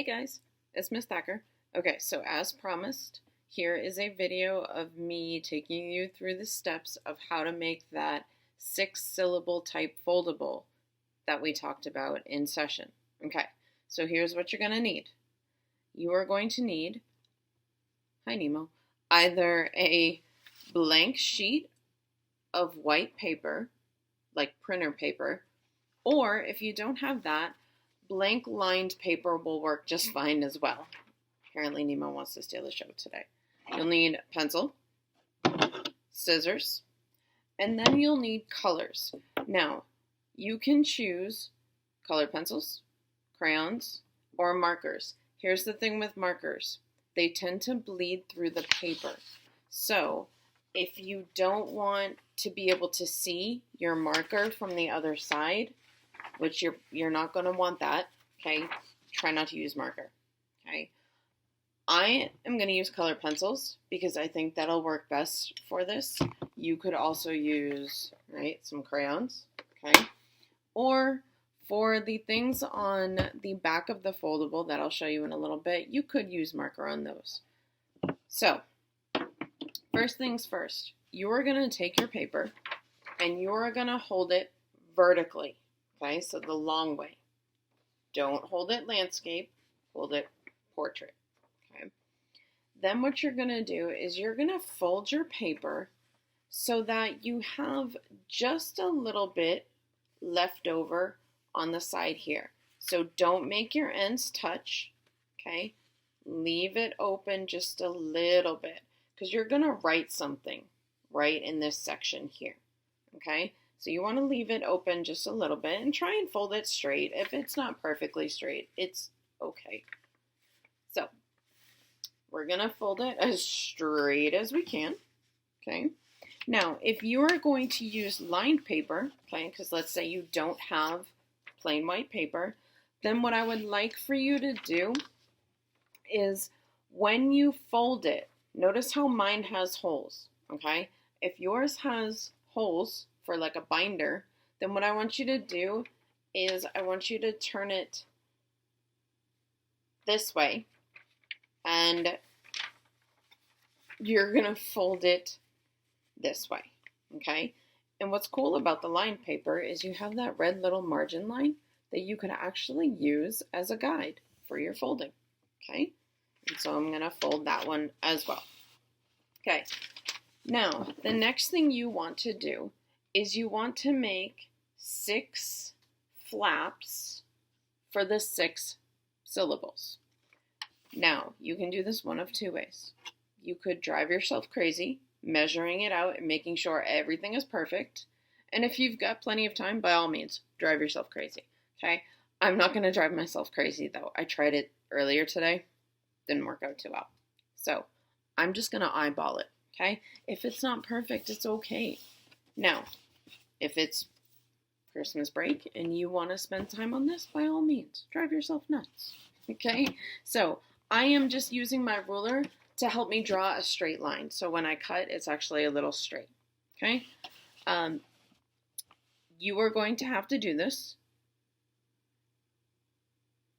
Hey guys, it's Miss Thacker. Okay, so as promised, here is a video of me taking you through the steps of how to make that 6-syllable type foldable that we talked about in session. Okay, so here's what you're going to need. You are going to need, hi Nemo, either a blank sheet of white paper, like printer paper, or if you don't have that, blank lined paper will work just fine as well. Apparently Nemo wants to steal the show today. You'll need a pencil, scissors, and then you'll need colors. Now, you can choose colored pencils, crayons, or markers. Here's the thing with markers. They tend to bleed through the paper. So, if you don't want to be able to see your marker from the other side, which you're not going to want that, okay? Try not to use marker, okay? I am going to use colored pencils because I think that'll work best for this. You could also use, right, some crayons, okay? Or for the things on the back of the foldable that I'll show you in a little bit, you could use marker on those. So, first things first, you are going to take your paper and you are going to hold it vertically. Okay, so the long way. Don't hold it landscape, hold it portrait. Okay. Then what you're going to do is you're going to fold your paper so that you have just a little bit left over on the side here. So don't make your ends touch, okay? Leave it open just a little bit because you're going to write something right in this section here, okay? So you want to leave it open just a little bit and try and fold it straight. If it's not perfectly straight, it's okay. So we're going to fold it as straight as we can, okay? Now, if you are going to use lined paper, okay, because let's say you don't have plain white paper, then what I would like for you to do is when you fold it, notice how mine has holes, okay? If yours has holes, for like a binder, then what I want you to do is I want you to turn it this way and you're going to fold it this way, okay? And what's cool about the lined paper is you have that red little margin line that you could actually use as a guide for your folding, okay? And so I'm going to fold that one as well. Okay, now the next thing you want to do is you want to make 6 flaps for the 6 syllables. Now, you can do this one of 2 ways. You could drive yourself crazy, measuring it out and making sure everything is perfect. And if you've got plenty of time, by all means, drive yourself crazy, okay? I'm not going to drive myself crazy, though. I tried it earlier today. Didn't work out too well. So, I'm just going to eyeball it, okay? If it's not perfect, it's okay. Now, if it's Christmas break and you want to spend time on this, by all means, drive yourself nuts, okay? So I am just using my ruler to help me draw a straight line. So when I cut, it's actually a little straight, okay? You are going to have to do this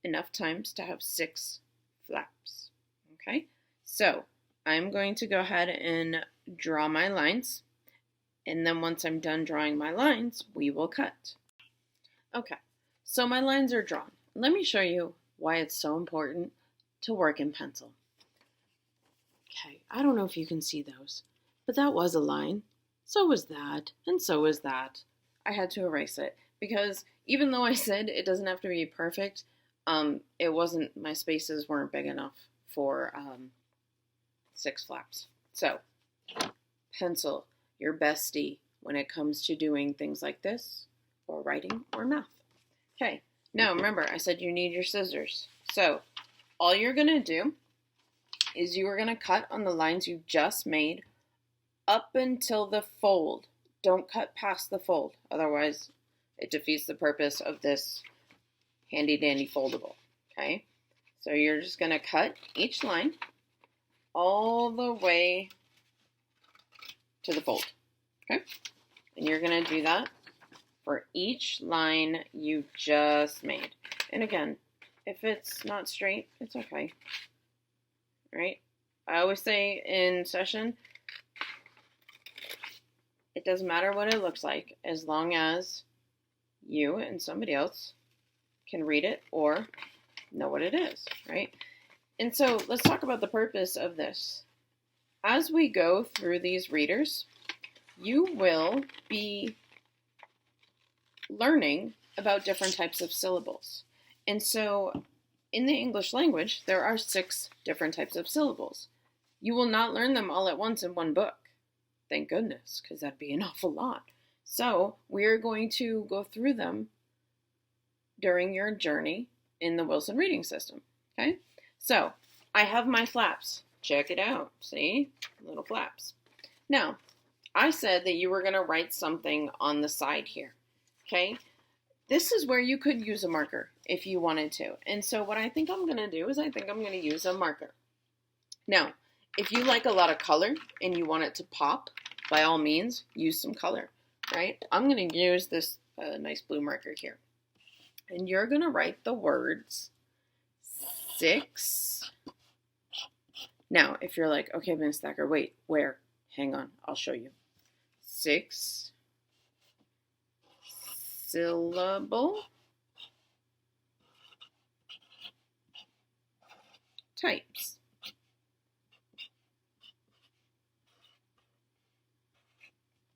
enough times to have 6 flaps, okay? So I'm going to go ahead and draw my lines. And then once I'm done drawing my lines, we will cut. Okay, so my lines are drawn. Let me show you why it's so important to work in pencil. Okay, I don't know if you can see those, but that was a line. So was that, and so was that. I had to erase it because even though I said it doesn't have to be perfect, it wasn't, my spaces weren't big enough for 6 flaps. So, pencil, your bestie when it comes to doing things like this, or writing, or math. Okay, now remember, I said you need your scissors. So, all you're going to do is you are going to cut on the lines you just made up until the fold. Don't cut past the fold, otherwise it defeats the purpose of this handy-dandy foldable, okay? So you're just going to cut each line all the way to the fold, okay? And you're going to do that for each line you just made. And again, If it's not straight, it's okay, right? I always say in session, it doesn't matter what it looks like as long as you and somebody else can read it or know what it is, right? And so let's talk about the purpose of this. As we go through these readers, you will be learning about different types of syllables. And so in the English language, there are 6 different types of syllables. You will not learn them all at once in one book. Thank goodness, because that'd be an awful lot. So we're going to go through them during your journey in the Wilson reading system, okay? So I have my flaps. Check it out. See? Little flaps. Now, I said that you were going to write something on the side here, okay? This is where you could use a marker if you wanted to. And so what I think I'm going to do is I think I'm going to use a marker. Now, if you like a lot of color and you want it to pop, by all means, use some color, right? I'm going to use this nice blue marker here. And you're going to write the words 6. Now, if you're like, okay, Ms. Thacker, wait, where? Hang on, I'll show you. 6 syllable types.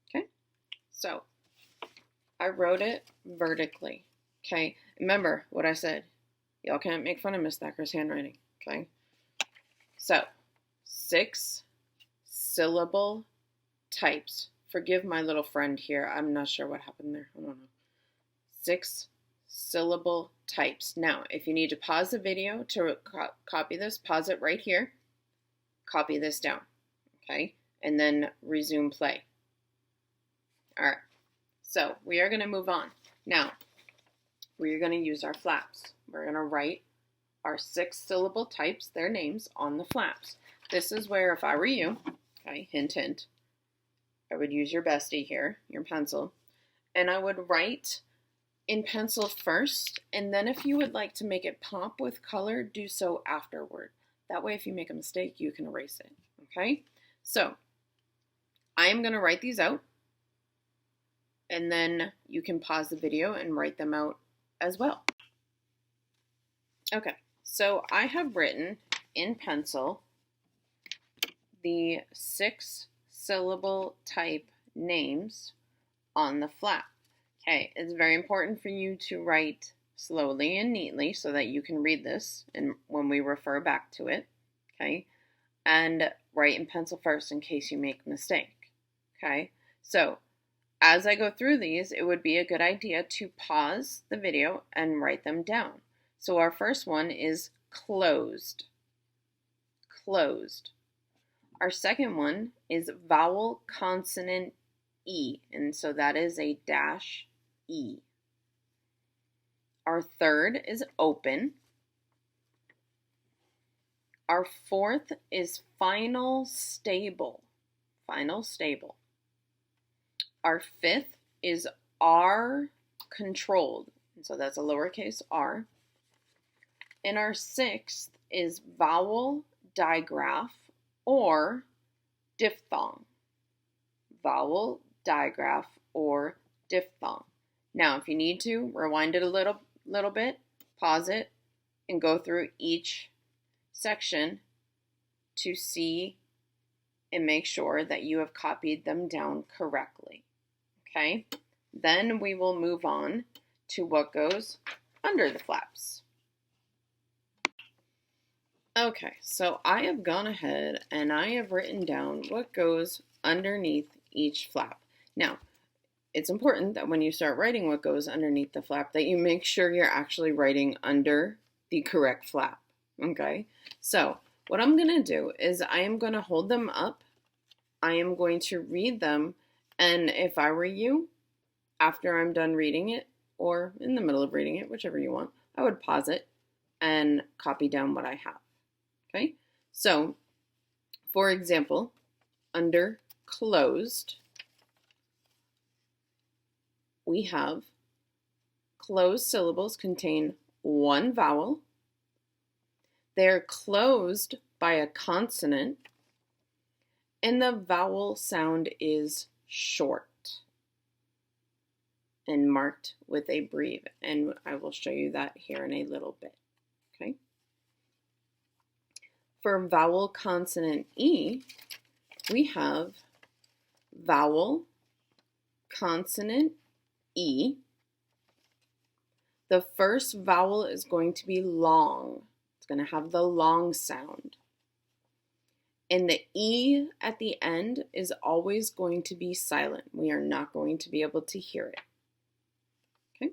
Okay, so I wrote it vertically. Okay, remember what I said. Y'all can't make fun of Miss Thacker's handwriting. Okay, so 6 syllable types. Forgive my little friend here. I'm not sure what happened there. I don't know. 6 syllable types. Now, if you need to pause the video to copy this, pause it right here. Copy this down. Okay, and then resume play. All right. So we are going to move on. Now, we're going to use our flaps. We're going to write our 6 syllable types, their names, on the flaps. This is where, if I were you, okay, hint, hint, I would use your bestie here, your pencil, and I would write in pencil first, and then if you would like to make it pop with color, do so afterward. That way, if you make a mistake, you can erase it, okay? So, I am going to write these out, and then you can pause the video and write them out as well. Okay, so I have written in pencil the 6 syllable type names on the flap. Okay, it's very important for you to write slowly and neatly so that you can read this and when we refer back to it, okay? And write in pencil first in case you make a mistake, okay? So, as I go through these, it would be a good idea to pause the video and write them down. So our first one is closed. Closed. Our second one is vowel consonant E, and so that is a dash E. Our third is open. Our fourth is final stable. Final stable. Our fifth is R controlled, and so that's a lowercase r. And our sixth is vowel digraph or diphthong. Vowel digraph or diphthong. Now, if you need to, rewind it a little bit, pause it, and go through each section to see and make sure that you have copied them down correctly. Okay? Then we will move on to what goes under the flaps. Okay, so I have gone ahead and I have written down what goes underneath each flap. Now, it's important that when you start writing what goes underneath the flap that you make sure you're actually writing under the correct flap, okay? So, what I'm going to do is I am going to hold them up. I am going to read them, and if I were you, after I'm done reading it, or in the middle of reading it, whichever you want, I would pause it and copy down what I have, okay? So, for example, under closed, we have closed syllables contain one vowel They're closed by a consonant, and the vowel sound is short and marked with a breve, and I will show you that here in a little bit, okay? For vowel consonant E, we have vowel consonant E. The first vowel is going to be long. It's going to have the long sound. And the E at the end is always going to be silent. We are not going to be able to hear it. Okay?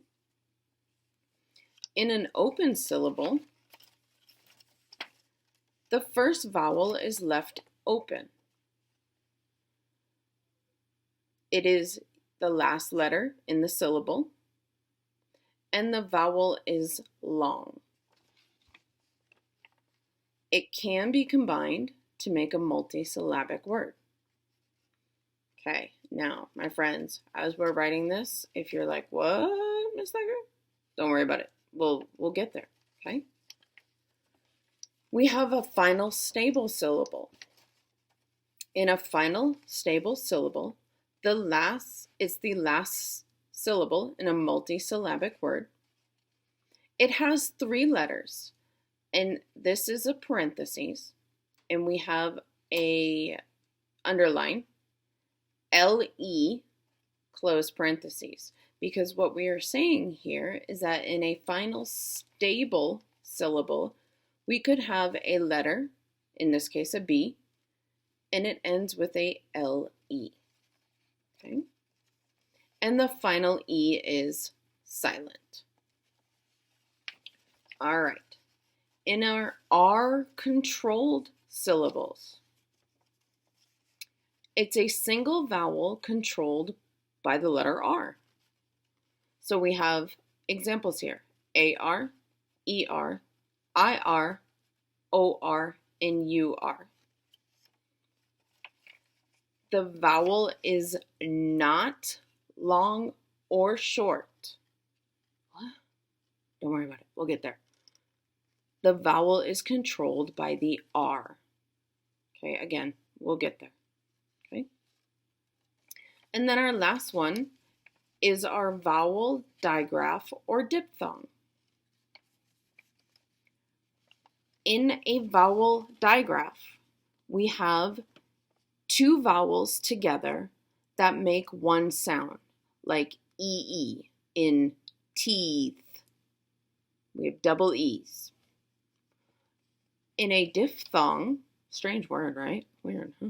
In an open syllable, the first vowel is left open. It is the last letter in the syllable, and the vowel is long. It can be combined to make a multisyllabic word. Okay, now, my friends, as we're writing this, if you're like, what, Miss Thugger? Don't worry about it. We'll get there, okay? We have a final stable syllable. In a final stable syllable, it's the last syllable in a multisyllabic word. It has 3 letters, and this is a parentheses, and we have a underline, LE, close parentheses, because what we are saying here is that in a final stable syllable, we could have a letter, in this case a B, and it ends with a LE. Okay? And the final E is silent. All right. In our R-controlled syllables, it's a single vowel controlled by the letter R. So we have examples here: AR, ER, IR, OR, and UR. The vowel is not long or short. What? Don't worry about it. We'll get there. The vowel is controlled by the R. Okay, again, we'll get there. Okay. And then our last one is our vowel digraph or diphthong. In a vowel digraph, we have 2 vowels together that make one sound, like EE in teeth. We have double E's. In a diphthong, strange word, right? Weird, huh?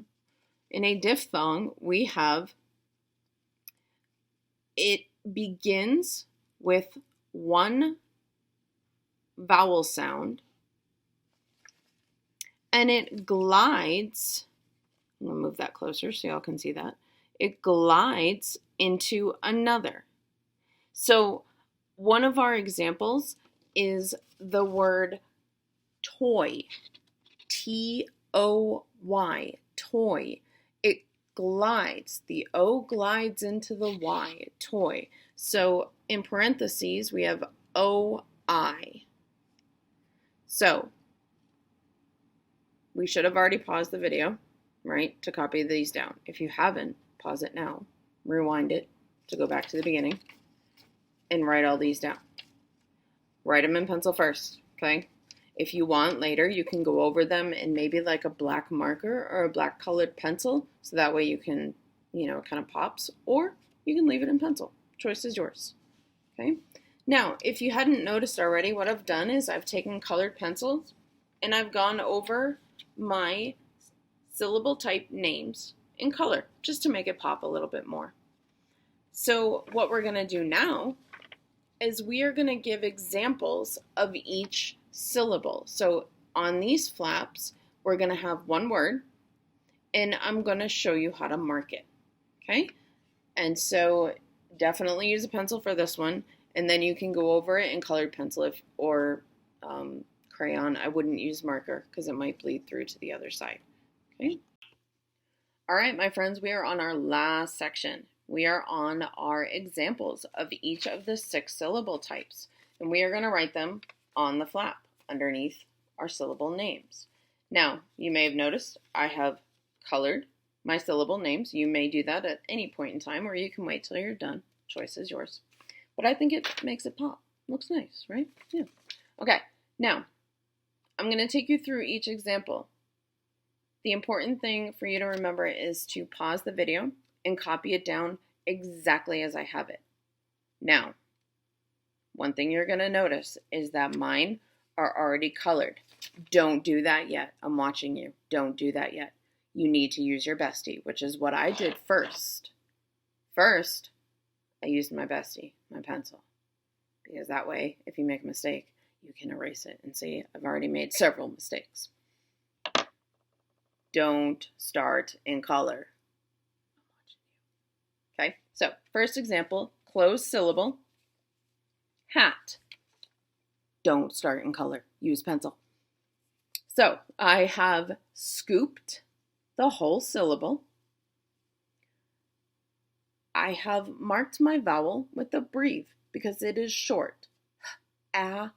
In a diphthong, we have, it begins with one vowel sound, and it glides, I'm going to move that closer so y'all can see that. It glides into another. So one of our examples is the word toy. T-O-Y, toy. It glides. The O glides into the Y, toy. So in parentheses, we have O-I. So we should have already paused the video, right, to copy these down. If you haven't, pause it now, rewind it to go back to the beginning, and write all these down. Write them in pencil first, okay? If you want later, you can go over them in maybe like a black marker or a black colored pencil, so that way you can, it kind of pops, or you can leave it in pencil. Choice is yours, okay? Now, if you hadn't noticed already, what I've done is I've taken colored pencils and I've gone over my syllable type names in color, just to make it pop a little bit more. So what we're going to do now is we are going to give examples of each syllable. So on these flaps, we're going to have one word, and I'm going to show you how to mark it, okay? And so definitely use a pencil for this one, and then you can go over it in colored pencil or crayon. I wouldn't use marker because it might bleed through to the other side, okay? All right, my friends, we are on our last section. We are on our examples of each of the 6 syllable types, and we are going to write them on the flap underneath our syllable names. Now, you may have noticed I have colored my syllable names. You may do that at any point in time, or you can wait till you're done. Choice is yours. But I think it makes it pop. Looks nice, right? Yeah. Okay, now, I'm going to take you through each example. The important thing for you to remember is to pause the video and copy it down exactly as I have it. Now, one thing you're going to notice is that mine are already colored. Don't do that yet. I'm watching you. Don't do that yet. You need to use your bestie, which is what I did first. First, I used my bestie, my pencil, because that way, if you make a mistake, you can erase it and see I've already made several mistakes. Don't start in color. Okay, so first example, closed syllable, hat. Don't start in color. Use pencil. So I have scooped the whole syllable. I have marked my vowel with a breve because it is short. At.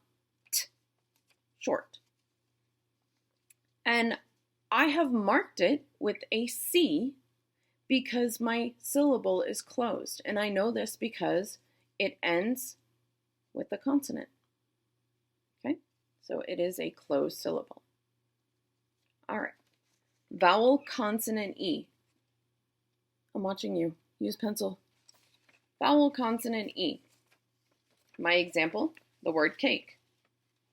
Short. And I have marked it with a C because my syllable is closed. And I know this because it ends with a consonant. Okay? So it is a closed syllable. All right. Vowel, consonant, E. I'm watching you. Use pencil. Vowel, consonant, E. My example, the word cake.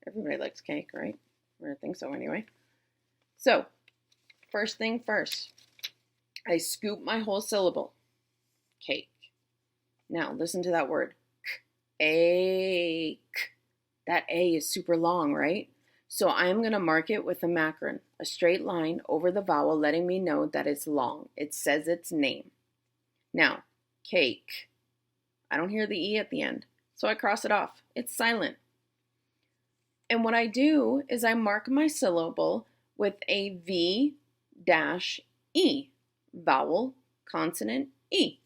Everybody likes cake, right? Or I think so anyway. So, first thing first, I scoop my whole syllable. Cake. Now, listen to that word. Ache. That A is super long, right? So I'm going to mark it with a macron, a straight line over the vowel, letting me know that it's long. It says its name. Now, cake. I don't hear the E at the end, so I cross it off. It's silent. And what I do is I mark my syllable with a V-E, vowel, consonant, E.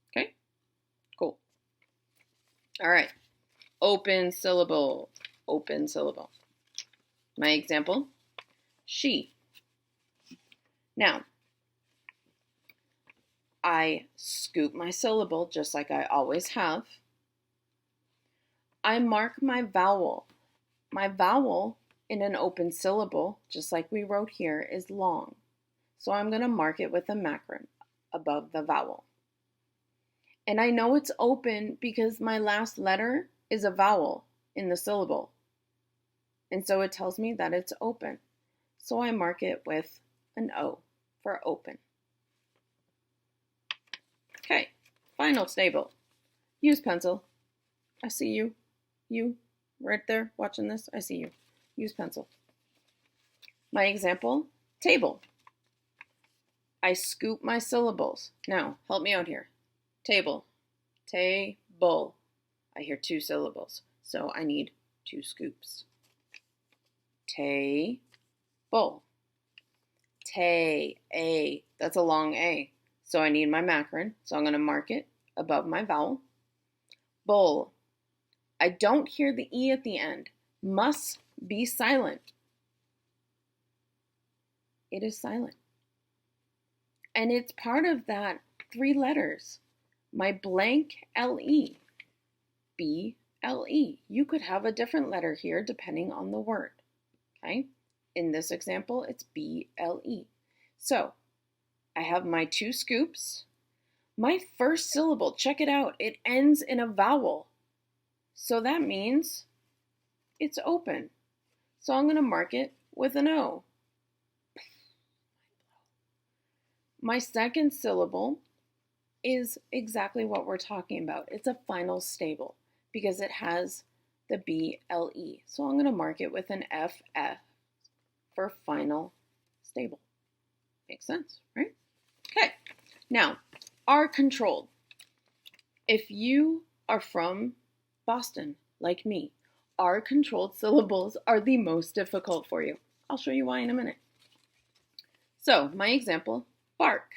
Okay? Cool. All right. Open syllable, open syllable. My example, she. Now, I scoop my syllable just like I always have. I mark my vowel. My vowel in an open syllable, just like we wrote here, is long. So I'm going to mark it with a macron above the vowel. And I know it's open because my last letter is a vowel in the syllable. And so it tells me that it's open. So I mark it with an O for open. Okay, final stable. Use pencil. I see you. You, right there watching this, I see you. Use pencil. My example, table. I scoop my syllables. Now, help me out here. Table. Table. I hear two syllables, so I need two scoops. Table. A. That's a long A. So I need my macron, so I'm going to mark it above my vowel. Bowl. I don't hear the E at the end. Must be silent. It is silent. And it's part of that 3 letters. My blank LE. BLE. You could have a different letter here depending on the word. Okay? In this example, it's BLE. So, I have my 2 scoops. My first syllable, check it out, it ends in a vowel. So that means it's open. So I'm going to mark it with an O. My second syllable is exactly what we're talking about. It's a final stable because it has the BLE. So I'm going to mark it with an FF for final stable. Makes sense, right? Okay, now, R controlled. If you are from Boston, like me, R controlled syllables are the most difficult for you. I'll show you why in a minute. So, my example, bark,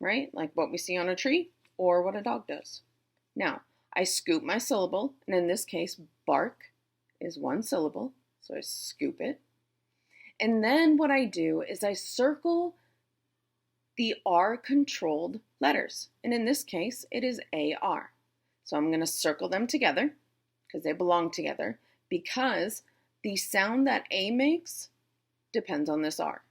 right? Like what we see on a tree or what a dog does. Now, I scoop my syllable, and in this case, bark is 1 syllable, so I scoop it. And then what I do is I circle the R-controlled letters. And in this case, it is AR. So I'm going to circle them together because they belong together, because the sound that A makes depends on this R.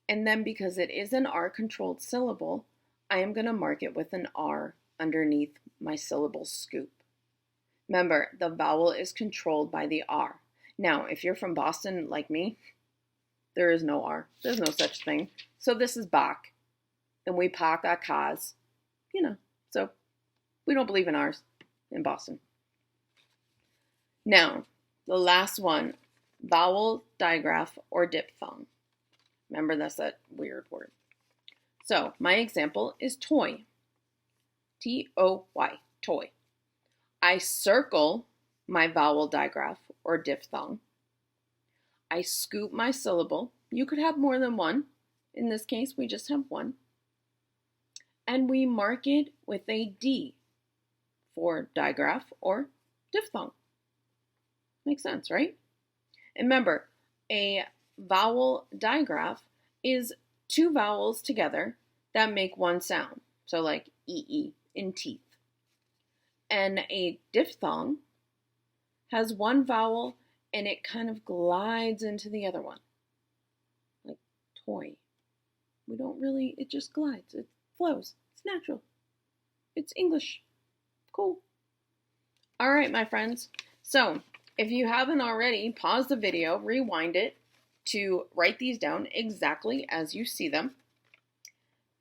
And then because it is an R-controlled syllable, I am going to mark it with an R underneath my syllable scoop. Remember, the vowel is controlled by the R. Now, if you're from Boston like me, there is no R. There's no such thing. So this is Bach. And we Pak a Kaz. So we don't believe in R's in Boston. Now, the last one, vowel digraph or diphthong. Remember, that's that weird word. So my example is toy. T-O-Y, toy. I circle my vowel digraph or diphthong. I scoop my syllable. You could have more than one. In this case, we just have one. And we mark it with a D for digraph or diphthong. Makes sense, right? And remember, a vowel digraph is two vowels together that make one sound. So like E-E in teeth. And a diphthong has one vowel and it kind of glides into the other one. Like toy. It just glides. It flows. It's natural. It's English. Cool. All right, my friends. So if you haven't already, pause the video, rewind it to write these down exactly as you see them.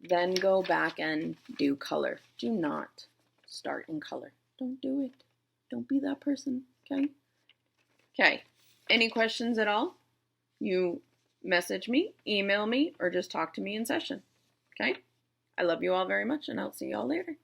Then go back and do color. Do not start in color. Don't do it. Don't be that person, okay? Okay. Any questions at all? You message me, email me, or just talk to me in session, okay? I love you all very much, and I'll see you all later.